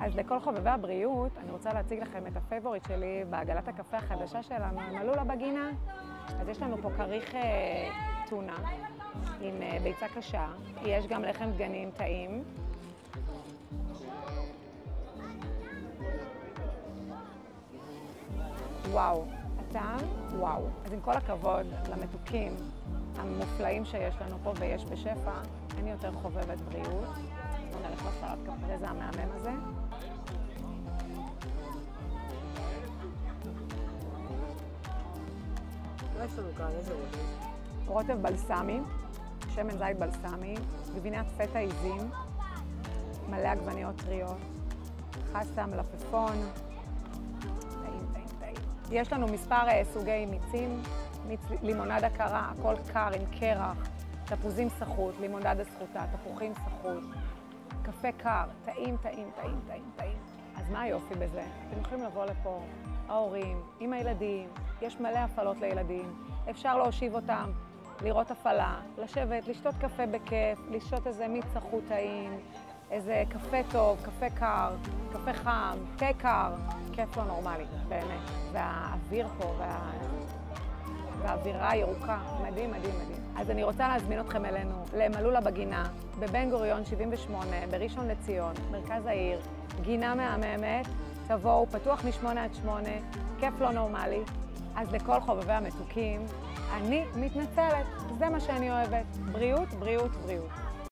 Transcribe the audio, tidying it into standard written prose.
אז לכל חובבי הבריאות, אני רוצה להציג לכם את הפייבוריט שלי בעגלת הקפה החדשה שלנו, מלולה בגינה. אז יש לנו פה כריך טונה עם ביצה קשה, יש גם לחם דגנים טעים. וואו, הטעם, וואו. אז עם כל הכבוד למתוקים המופלאים שיש לנו פה ויש בשפע, אני יותר חובבת בריאות. בואו נלך לסלט קפרזה המהמם הזה. מה יש לנו כאן? איזה רוטב? רוטב בלסמי, שמן זית בלסמי, גבינת פטה עיזים, מלא עגבניות טריות, חסה, מלפפון, טעים. יש לנו מספר סוגי מיצים, מיץ לימונדה קרה, הכל קר עם קרח, תפוזים סחוט, לימונדה סחוטה, תפוחים סחוט, קפה קר, טעים. אז מה היופי בזה? אתם יכולים לבוא לפה, ההורים, עם הילדים, יש מלא הפעלות לילדים, אפשר להושיב אותם, לראות הפעלה, לשבת, לשתות קפה בכיף, לשתות איזה מיץ סחוט טעים, איזה קפה טוב, קפה קר, קפה חם, תה קר, כיף לא נורמלי, באמת. והאוויר פה והאווירה הירוקה, מדהים. אז אני רוצה להזמין אתכם אלינו למלולה בגינה, בבן גוריון 78, בראשון לציון, מרכז העיר, גינה מהממת, תבואו, פתוח מ8 עד 8, כיף לא נורמלי. אז לכל חובבי המתוקים, אני מתנצלת, זה מה שאני אוהבת, בריאות.